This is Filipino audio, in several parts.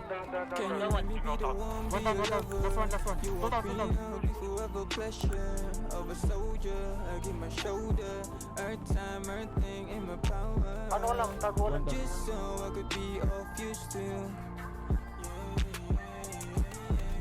Can you let me be the one, be the lover? You walk me up before ever pleasure of a soldier. I give my shoulder, earth time, earth thing in my power. Ano lang, tago lang. Just so I could be of use to you.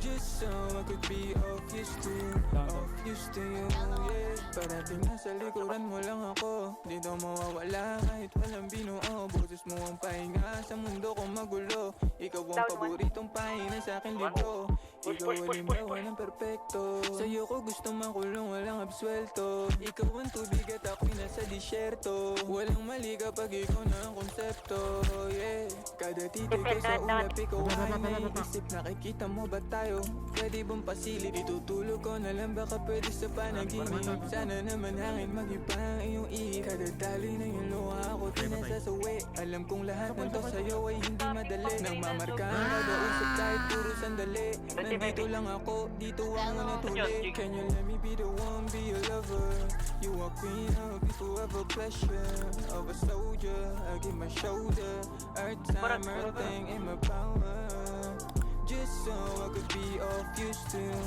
Just so I could be of use to you, of use to you, yeah. Parating nasa likuran mo lang ako, di daw mawawala kahit walang binuo. Boses mo ang pahinga sa mundo kong magulo. Ikaw ang paboritong pahina sa akin libro. Ikaw halimbawa ng perpekto. Sa'yo ko gusto makulong, walang absuelto. Ikaw ang tubig at ako'y nasa disyerto. Walang mali kapag ikaw na ang konsepto, yeah. Kada titig ko sa ulap, ikaw ay naiisip. Nakikita mo ba tayo? Pwede bang pasilip? Itutulog ko na lang, baka pwede sa panaginip. Sana naman hangin mag-iba ang iyong ihip. Kada tali ng iyong luha ako tinasasawi. Alam kong lahat ng to sa'yo ay hindi madali. Nang mamarkahan kada usap kahit puro sandali. Nandito lang ako, dito ako natuli. Can you let me be the one, be your lover? You are queen of before ever pleasure of a soldier. I give my shoulder, earth time, earth thing in my power. Just so I could be of use to you.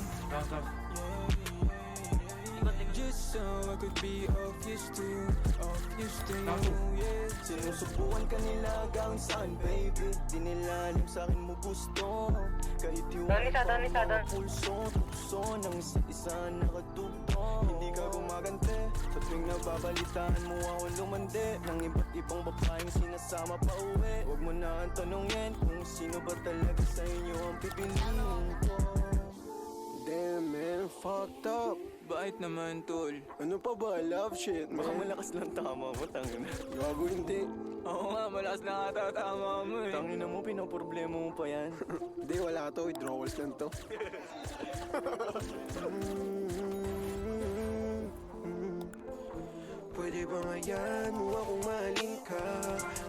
Just so I could be of use to you, of use to you, yeah. Sinusubukan ka nila gawin saan, baby. Di nila alam sa'kin mo gusto. Kahit yung mga pulso, tukso ng isa't isa nakatugtong. Hindi ka gumagante sa tuwing nababalitaan mo ako lumande ng iba't ibang babaeng sinasama pa uwi. Huwag mo na ang tanongin kung sino ba talaga sa inyo ang pipiliin ko. Damn man, fucked up. Bakit naman, tol? Ano pa ba? Love shit, man. Baka malakas lang tama mo, tangina. Gago hindi. Oo nga, malakas na katatama mo eh. Tangina mo, pinaproblema mo pa yan. Hindi, wala to. Withdrawals lang to. Pwede ba ngayon mo akong mahalin ka?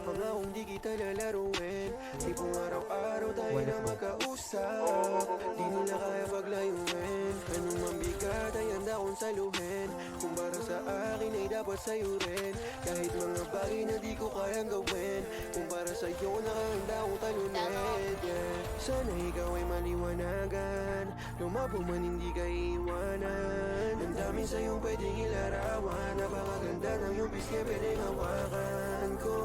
Pangakong di kita lalaruin. Tipong araw-araw tayo na magkausap. Di nila kaya paglayuin. Anong mabigat ay handa kong saluhin. Kung para sa akin ay dapat sa'yo rin. Kahit mga bagay na di ko kayang gawin. Kung para sa'yo nakahanda akong talunin, yeah. Sana ikaw ay maliwanagan. Lumabo man hindi ka iiwanan. Ang dami sa'yong pwedeng ilarawan. Napakaganda ng iyong pisngi pwedeng hawakan ko.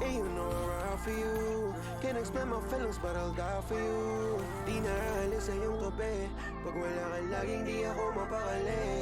And you know I'm right for you. Can't explain my feelings but I'll die for you. Di na alis sa iyong tabi. Pag wala ka laging di ako mapakali.